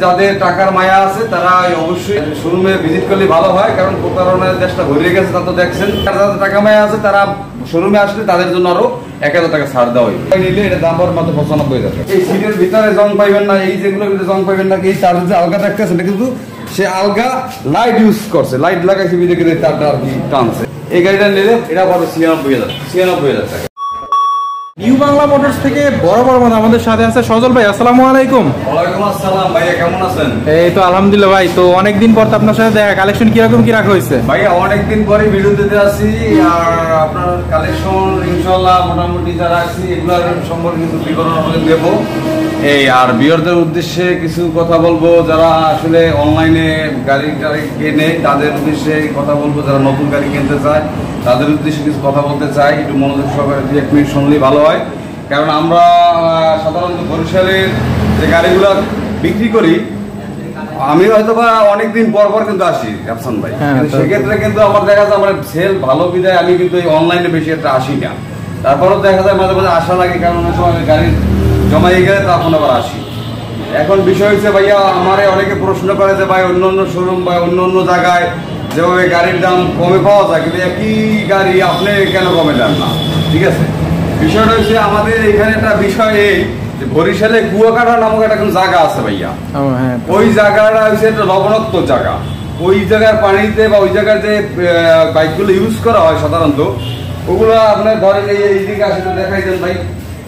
যাদের টাকার মায়া আছে তারা অবশ্যই শোরুমে ভিজিট করলে ভালো হয়, কারণ প্রতারণার দেশটা ভরে গেছে, তা তো দেখছেন। যাদের টাকা মায়া আছে তারা শোরুমে আসলে তাদের জন্য আরো 1000 টাকা ছাড় দেওয়া হয়। নিলে এটা দাম পড়বে মাত্র 95,000 টাকা। এই সিটের ভিতরে জং পাইবেন না, এই যেগুলোর ভিতরে জং পাইবেন না। এই চার্জ যে আলগা দেখতেছে এটা কিন্তু সে আলগা লাইট ইউজ করছে, লাইট লাগাইছে বিদে করে তারটা আর কি টানছে। এই গাড়িটা নিলে এটা পড়বে 96,000 টাকা। নিউ বাংলা মোটরস থেকে বড় মাথা আমাদের সাথে আছে সজল ভাই। আসসালামু আলাইকুম। ওয়ালাইকুম আসসালাম ভাইয়া, কেমন আছেন? এই তো আলহামদুলিল্লাহ ভাই। তো অনেকদিন পর তো আপনার সাথে দেখা, কালেকশন কিরকম কি রাখা হয়েছে? ভাইয়া অনেকদিন পরে ভিডিও দিতে আসি, আর আপনার কালেকশন ইনশাআল্লাহ মোটামুটি যা রাখছি এগুলোর সম্পর্কে কিছু বিবরণ আপনাদের দেবো। এই আর বিয়ারদের উদ্দেশ্যে কিছু কথা বলবো, যারা আসলে অনলাইনে গাড়ি কেনে তাদের উদ্দেশ্যে কথা বলবো, যারা নতুন গাড়ি কিনতে চায় তাদের উদ্দেশ্যে কিছু কথা বলতে চাই। একটু মনোযোগ সহকারে 1 মিনিট শুনলেই ভালো হয়, কারণ আমরা সাধারণত বরিশালের যে গাড়িগুলো বিক্রি করি, আমি হয়তো বা অনেকদিন পর কিন্তু আসি আফসান ভাই, সেক্ষেত্রে কিন্তু আমার দেখা যায় আমার সেল ভালো বিদায় আমি কিন্তু এই অনলাইনে বেশি একটা আসি না। তারপরেও দেখা যায় মাঝে মাঝে আসা লাগে, কারণ অনেক সময় গাড়ি জমাই গেলে তখন আবার আসি। এখন বিষয় হচ্ছে ভাইয়া, আমারে অনেকে প্রশ্ন করে যে ভাই অন্য শোরুম বা অন্য জায়গায় যেভাবে গাড়ির দাম কমে পাওয়া যায়, কিন্তু একই গাড়ি আপনি কেন কমে দেন না? ঠিক আছে, বিষয়টা হচ্ছে আমাদের এখানে একটা বিষয় এই যে বরিশালে কুয়াকাটা নামক একটা কোন জায়গা আছে ভাইয়া। ওই জায়গাটা হচ্ছে একটা লবণাক্ত জায়গা। ওই জায়গার পানিতে বা ওই জায়গার যে বাইকগুলো ইউজ করা হয় সাধারণত, ওগুলো আপনার ধরেন এই দিকে আসে তো দেখাই দেন ভাই,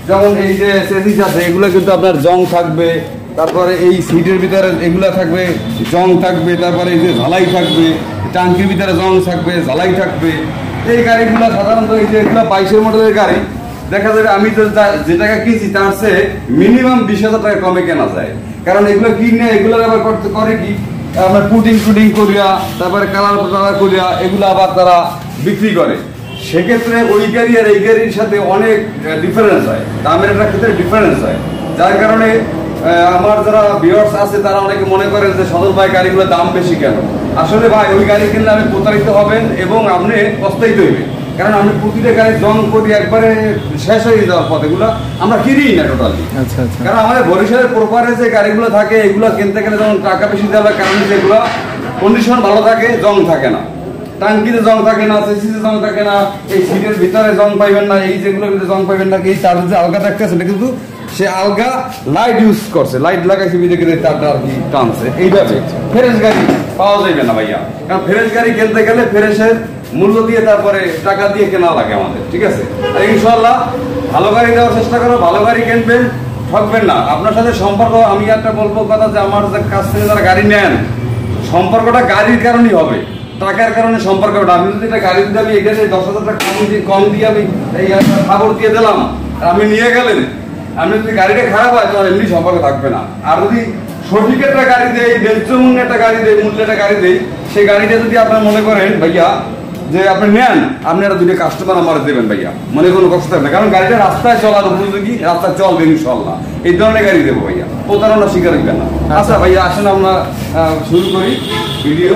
যেমন এই যে সেসিস আছে এগুলো কিন্তু আপনার জং থাকবে, তারপরে এই সিটের ভিতরে এগুলা থাকবে, জং থাকবে, তারপরে এই যে ঝালাই থাকবে, টাঙ্কির ভিতরে জং থাকবে, ঝালাই থাকবে। এই গাড়িগুলো সাধারণত এই যে এগুলো 22 মডেলের গাড়ি, দেখা যাবে আমি তো যে টাকা কিনছি তার চেয়ে মিনিমাম 20,000 টাকা কমে কেনা যায়। কারণ এগুলো কিনে এগুলো আবার করে কি আপনার পুটিং করিয়া, তারপরে কালার করিয়া এগুলো আবার তারা বিক্রি করে। সেক্ষেত্রে ওই গাড়ি আর এই গাড়ির সাথে অনেক ডিফারেন্স হয়, দামের একটা ক্ষেত্রে ডিফারেন্স হয়, যার কারণে আমার যারা ভিউয়ার্স আছে তারা অনেকে মনে করেন যে সদর ভাই গাড়িগুলোর দাম বেশি কেন। আসলে ভাই ওই গাড়ি কিনলে আপনি প্রতারিত হবেন এবং আপনি পস্তাইতে হইবে, কারণ আমি প্রতিটা গাড়ি জং করি একবারে শেষ হয়ে যাওয়ার পথ এগুলো আমরা কিনি না টোটালি। কারণ আমাদের বরিশালের প্রপারে যে গাড়িগুলো থাকে এগুলো কিনতে গেলে যেমন টাকা বেশি দেওয়ার কারণে যেগুলো কন্ডিশন ভালো থাকে, জং থাকে না, টাঙ্কিতে জং থাকে না, সিসিতে জং থাকে না, এই সিটের ভিতরে জং পাইবেন না, এই যেগুলোর ভিতরে জং পাইবেন না। এই চার্জ যে আলগা দেখতেছে এটা কিন্তু সে আলগা লাইট ইউজ করছে, লাইট লাগাইছে বিদে করে তারটা আর কি টানছে। এইভাবে ফ্রেশ গাড়ি পাওয়া যাবে না ভাইয়া, কারণ ফ্রেশ গাড়ি কিনতে গেলে ফ্রেশের মূল্য দিয়ে তারপরে টাকা দিয়ে কেনা লাগে আমাদের। ঠিক আছে, আর ইনশাআল্লাহ ভালো গাড়ি দেওয়ার চেষ্টা করো, ভালো গাড়ি কিনবেন, ঠকবেন না। আপনার সাথে সম্পর্ক আমি একটা বলবো কথা যে আমার কাছ থেকে যারা গাড়ি নেন, সম্পর্কটা গাড়ির কারণেই হবে, টাকার কারণে সম্পর্ক। আমি যদি একটা গাড়ি দিতে আমি এখানে 10,000 টাকা কম দিয়ে আমি এই খবর দিয়ে দিলাম, আমি নিয়ে গেলেন, আমি যদি গাড়িটা খারাপ হয় তাহলে এমনি সম্পর্ক থাকবে না। আর যদি সঠিক একটা গাড়ি দেয়, ন্যায্য মূল্যে একটা গাড়ি দেয়, মূল্যে একটা গাড়ি দেয়, সেই গাড়িটা যদি আপনার মনে করেন ভাইয়া যে আপনি নেন, আপনি একটা 2টা কাস্টমার আমার দেবেন ভাইয়া, মনে কোনো কষ্ট থাকবে না, কারণ গাড়িটা রাস্তায় চলার উপযোগী, রাস্তায় চলবে ইনশাআল্লাহ, এই ধরনের গাড়ি দেবো ভাইয়া, প্রতারণা শিকার হইবে না। আচ্ছা ভাইয়া আসেন আমরা শুরু করি ভিডিও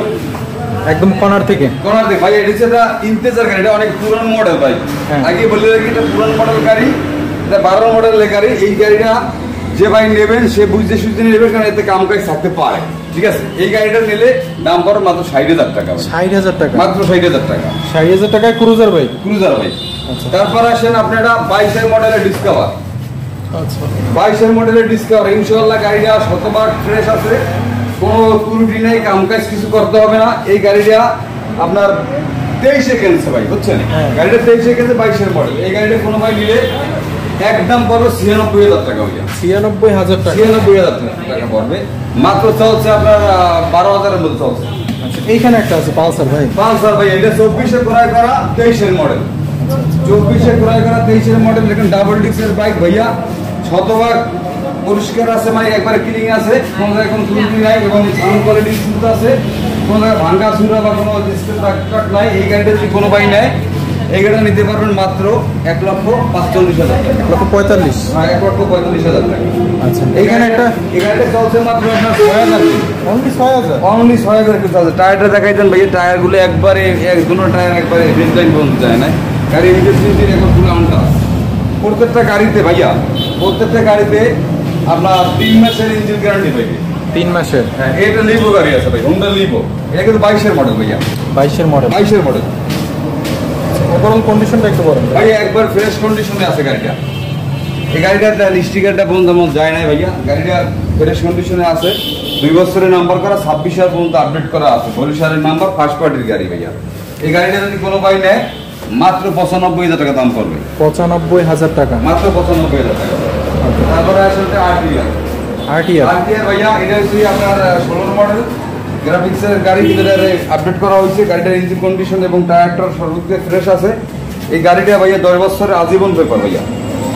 একদম কর্নার থেকে ভাই। এটা হচ্ছে ইন্তেজার গাড়ি, এটা অনেক পুরান মডেল ভাই। আগে বলে রাখি এটা পুরান মডেল গাড়ি, এটা 12 মডেলের গাড়ি। এই গাড়িটা যে ভাই নেবেন সে বুঝতে সুঝতে নেবেন, কারণ এতে কাম কাজ থাকতে পারে। ঠিক আছে, এই গাড়িটা নিলে দাম পড়ে মাত্র 60,000 টাকা। 60,000 টাকা মাত্র 60,000 টাকা। 60,000 টাকায় ক্রুজার ভাই। তারপর আসেন আপনারা 22 মডেলের ডিসকভার। আচ্ছা, 22 মডেলের ডিসকভার ইনশাআল্লাহ গাড়িটা শতভাগ ফ্রেশ আছে, কোনো ত্রুটি নেই, কাম কাজ কিছু করতে হবে না। এই গাড়িটা আপনার 23-এ কিনছে ভাই, বুঝছেন? গাড়িটা 23-এ কিনছে, 22 মডেল। এই গাড়িটা কোনো ভাই নিলে একদম পড়বে 96,000 টাকা ভাইয়া। 96,000 টাকা, 96,000 টাকা পড়বে। মাত্র চলছে আপনার 12,000 এর মধ্যে চলছে। আচ্ছা, এইখানে একটা আছে পালসার ভাই। পালসার ভাই, এটা 24-এ ক্রয় করা, 23-এর মডেল। 24-এ ক্রয় করা, 23-এর মডেল। দেখেন ডাবল ডিস্কের বাইক ভাইয়া, শতভাগ পরিষ্কার আছে, মানে একবারে ক্লিন আছে, কোনো জায়গায় কোনো ত্রুটি নাই, এবং সাউন্ড কোয়ালিটি সুন্দর আছে, কোনো জায়গায় ভাঙ্গা চুরা বা কোনো ডিসপ্লে নাই। এই গাড়িটা যদি কোনো ভাই নেয়, এই গাড়িটা নিতে পারবেন মাত্র 1,45,000 টাকা। 1,45,000? হ্যাঁ, 1,45,000 টাকা। আচ্ছা, এইখানে এই গাড়িটা চলছে মাত্র আপনার 6,000। অনলি 6,000 চলছে। টায়ারটা দেখাই দেন ভাইয়া, টায়ারগুলো একবারে দুটো টায়ার একবারে ডিজাইন পর্যন্ত যায় না, গাড়ি ইঞ্জিন এখন পুরো আনটা। প্রত্যেকটা গাড়িতে ভাইয়া, প্রত্যেকটা গাড়িতে আপনার 3 মাসের ইঞ্জিন গ্যারান্টি পাইবে। 3 মাসের। হ্যাঁ, এটা লিভো গাড়ি আছে ভাই, হোন্ডা লিভো। এটা কিন্তু 22 মডেল ভাইয়া। 22 মডেল। 22 মডেল। ওভারঅল কন্ডিশনটা একটু বলেন ভাই একবার ফ্রেশ কন্ডিশনে আছে গাড়িটা। এই গাড়িটার স্টিকারটা পর্যন্ত মন যায় নাই ভাইয়া। গাড়িটা ফ্রেশ কন্ডিশনে আছে। 2 বছরের নাম্বার করা, 26 সাল পর্যন্ত আপডেট করা আছে। বরিশালের নাম্বার, ফার্স্ট পার্টির গাড়ি ভাইয়া। এই গাড়িটা যদি কোনো ভাই নেয় মাত্র 95,000 টাকা দাম পড়বে। 95,000 টাকা মাত্র 95,000 টাকা। তারপরে আসলে আরটিআর। আরটিআর ভাইয়া এটা হচ্ছে আপনার 16 মডেল গ্রাফিক্সের গাড়ি, যেটা আপডেট করা হয়েছে। গাড়িটার ইঞ্জিন কন্ডিশন এবং টায়ারটার সর্বোচ্চ ফ্রেশ আছে। এই গাড়িটা ভাইয়া 10 বছরের আজীবন পেপার ভাইয়া।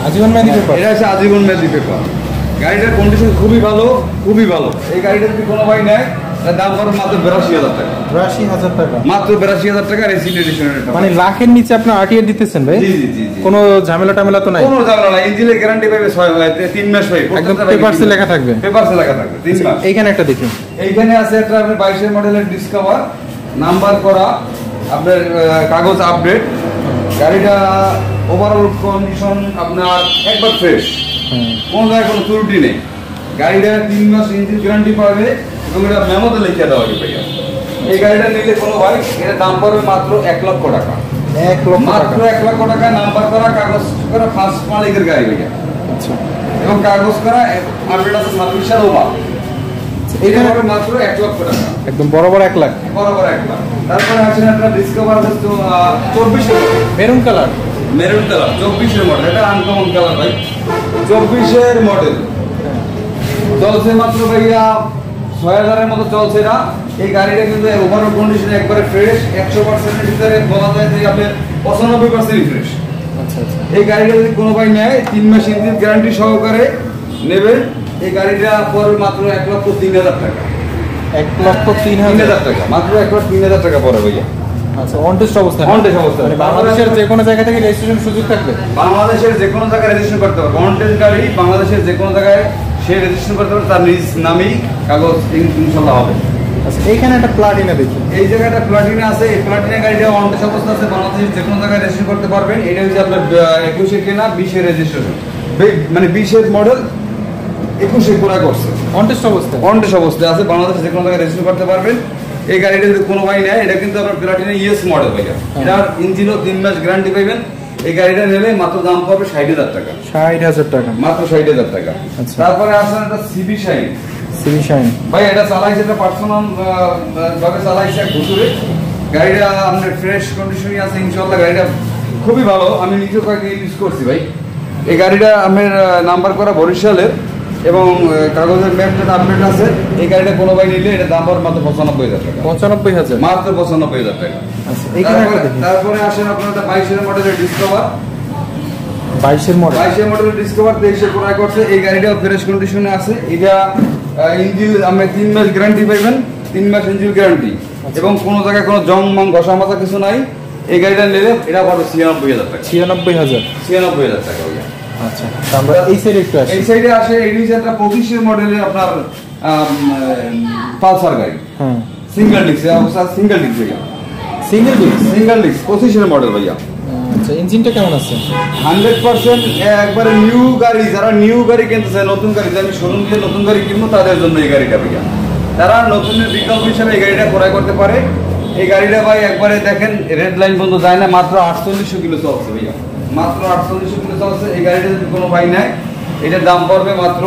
আজীবন মেয়াদি পেপার? এটা হচ্ছে আজীবন মেয়াদি পেপার। গাড়িটার কন্ডিশন খুবই ভালো, খুবই ভালো। এই গাড়িটা যদি কোনো ভাই নেয় তার দাম পড়বে মাত্র 82,000 টাকা। 82,000 টাকা? মাত্র 82,000 টাকা রেসিড এডিশনের। মানে লাখের নিচে আপনার আরটিআর দিতেছেন ভাই? জি জি জি। কোনো ঝামেলা টামেলা তো নাই? কোনো ঝামেলা নাই। ইঞ্জিনের গ্যারান্টি পাবে 3 মাস ভাই। একদম পেপারসে লেখা থাকবে? পেপারসে লেখা থাকবে 3 মাস। এইখানে একটা দেখুন, এইখানে আছে একটা আপনার 22 মডেলের ডিসকভার, নাম্বার করা, আপনার কাগজ আপডেট। গাড়িটা ওভারঅল কন্ডিশন আপনার একবার ফ্রেশ, কোনো জায়গায় কোনো ত্রুটি নেই। গাড়িটা 3 মাস ইঞ্জিন গ্যারান্টি পাবে এবং এটা মেমোতে লিখে দেওয়া হবে ভাইয়া। এই গাড়িটা নিলে কোনো ভাই এর দাম পড়বে মাত্র 1 লক্ষ টাকা। 1 লক্ষ মাত্র 1 লক্ষ টাকা। নাম্বার করা, কাগজ করা, ফার্স্ট মালিকের গাড়ি ভাইয়া। আচ্ছা। এবং কাগজ করা আপডেট আছে 26 সাল ওভার। এটা হবে মাত্র 1 লক্ষ টাকা। একদম বরাবর 1 লাখ? বরাবর 1 লাখ। তারপরে আসেন একটা ডিসকভার আছে 24 maroon colour. Maroon colour 24 model. এটা আনকমন কালার ভাই। 24 মডেল চলছে মাত্র ভাইয়া 6,000 এর মতো চলছে না। এই গাড়িটা কিন্তু ওভারঅল কন্ডিশন একবারে ফ্রেশ। 100% এর ভিতরে বলা যায় যে আপনার 95% ফ্রেশ। আচ্ছা আচ্ছা। এই গাড়িটা যদি কোনো ভাই নেয় 3 মাস ইঞ্জিন গ্যারান্টি সহকারে নেবে। এই গাড়িটা পড়বে মাত্র 1,03,000 টাকা। 1,03,000 টাকা। মাত্র 1,03,000 টাকা পড়ে ভাইয়া। আচ্ছা, অন টেস্ট অবস্থা? অন টেস্ট অবস্থা। মানে বাংলাদেশের যে কোনো জায়গা থেকে রেজিস্ট্রেশন সুযোগ থাকবে? বাংলাদেশের যে কোনো জায়গায় রেজিস্ট্রেশন করতে পারবে। অন টেস্ট গাড়ি বাংলাদেশের যে কোনো জায়গায় সে রেজিস্ট্রেশন করতে পারবে, তার নিজ নামেই কাগজ ইনশাআল্লাহ হবে। আচ্ছা, এইখানে একটা প্লাটিনা দেখি। এই জায়গাটা প্লাটিনা আছে। এই প্লাটিনা গাড়িটা অন টেস্ট অবস্থা আছে। বাংলাদেশের যে কোনো জায়গায় রেজিস্ট্রেশন করতে পারবেন। এটা হচ্ছে আপনার 21 কেনা, 20 রেজিস্ট্রেশন, মানে 20 মডেল 21 পুরা করছে। অন টেস্ট অবস্থা? অন টেস্ট অবস্থায় আছে। বাংলাদেশে যে কোনো জায়গায় রেজিস্ট্রেশন করতে পারবেন। এই গাড়িটা যদি কোনো ভাই নেয়, এটা কিন্তু আপনার প্লাটিনা ইএস মডেল ভাইয়া। এটার ইঞ্জিনও 3 মাস গ্যারান্টি পাবেন। এই গাড়িটা নিলে মাত্র দাম পাবে 60,000 টাকা। 60,000 টাকা? মাত্র 60,000 টাকা। তারপরে আসেন একটা সিবি শাইন। সিবি শাইন ভাই এটা চালাইছে, এটা পার্সোনাল ভাবে চালাইছে ঘুরে। গাড়িটা আপনার ফ্রেশ কন্ডিশনই আছে ইনশাআল্লাহ। গাড়িটা খুবই ভালো, আমি নিজেও কয়েকদিন ইউজ করছি ভাই। এই গাড়িটা আমার নাম্বার করা বরিশালের এবং কাগজের ম্যাপটা আপডেট আছে। এই গাড়িটা কোনো ভাই নিলে এটা দাম পড়বে মাত্র 95,000 টাকা। 95,000? মাত্র 95,000 টাকা। আচ্ছা, এইখানে একটা দেখি। তারপরে আসেন আপনার 22 মডেলের ডিসকভার। 22 মডেল? 22 মডেলের ডিসকভার 23 ক্রয় করছে। এই গাড়িটা ফ্রেশ কন্ডিশনে আছে। এটা ইঞ্জিন আপনি 3 মাস গ্যারান্টি পাবেন। 3 মাস ইঞ্জিন গ্যারান্টি এবং কোনো জায়গায় কোনো জং মং ঘষা মাজা কিছু নাই। এই গাড়িটা নিলে এটা পড়বে 96,000 টাকা। 96,000? 96,000 টাকা ভাইয়া। আচ্ছা, আমরা এই সাইডে একটু আসি। এই সাইডে আসে এই যে একটা 25 মডেলের আপনার পালসার গাড়ি। হ্যাঁ, সিঙ্গেল ডিস্ক অবস্থা, সিঙ্গেল ডিস্ক ভাইয়া। Single disc? Single disc 25 model ভাইয়া। আচ্ছা, ইঞ্জিনটা কেমন আছে? 100% একবারে নিউ গাড়ি। যারা নিউ গাড়ি কিনতে চায়, নতুন গাড়ি, আমি শোরুম দিয়ে নতুন গাড়ি কিনবো, তাদের জন্য এই গাড়িটা ভাইয়া। তারা নতুনের বিকল্প হিসাবে এই গাড়িটা ক্রয় করতে পারে। এই গাড়িটা ভাই একবারে দেখেন রেড লাইন পর্যন্ত যায় না। মাত্র 4800 কিলো চলছে ভাইয়া। মাত্র 4800 কিলো চলছে। এই গাড়িটা যদি কোনো ভাই নেয়, এটার দাম পড়বে মাত্র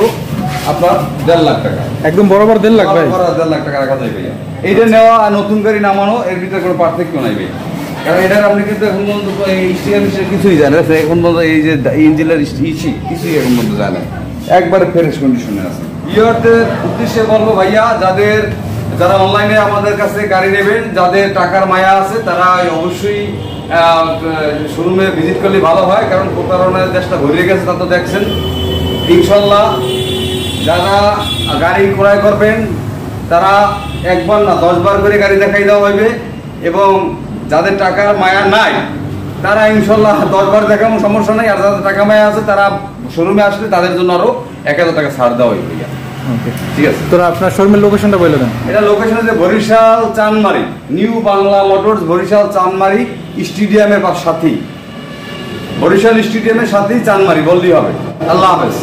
আপনার 1.5 লাখ টাকা। একদম বরাবর 1.5 লাখ ভাই? 1.5 লাখ টাকা রাখা যায় ভাইয়া। এইটা নেওয়া আর নতুন গাড়ি নামানো এর ভিতরে কোনো পার্থক্য নাই ভাই। কারণ এটার আপনি কিন্তু এখন পর্যন্ত এই স্টিয়ার কিছুই জানেন না। এখন পর্যন্ত এই যে ইঞ্জিনের কিছুই এখন পর্যন্ত জানেন। একবারে ফ্রেশ কন্ডিশনে আছে। ইয়রদের উদ্দেশ্যে বলবো ভাইয়া, যারা অনলাইনে আমাদের কাছে গাড়ি নেবেন, যাদের টাকার মায়া আছে, তারা অবশ্যই শোরুমে ভিজিট করলে ভালো হয়। কারণ প্রতারণার দেশটা ঘুরে গেছে, তা তো দেখছেন। ইনশাল্লাহ যারা গাড়ি ক্রয় করবেন তারা একবার না 10 বার করে গাড়ি দেখাই দেওয়া হবে। এবং যাদের টাকার মায়া নাই তারা ইনশাল্লাহ 10 বার দেখানো সমস্যা নাই। আর যাদের টাকা মায়া আছে তারা শোরুমে আসলে তাদের জন্য আরো 1,000 টাকা ছাড় দেওয়া হবে ভাইয়া। ঠিক আছে, তো আপনার শোরুমের লোকেশনটা বলে দেন। এটা লোকেশন হচ্ছে বরিশাল চানমারি, নিউ বাংলা মোটরস, বরিশাল চানমারি স্টেডিয়ামের সাথেই। বরিশাল স্টেডিয়ামের সাথেই চানমারি বললেই হবে। আল্লাহ হাফেজ।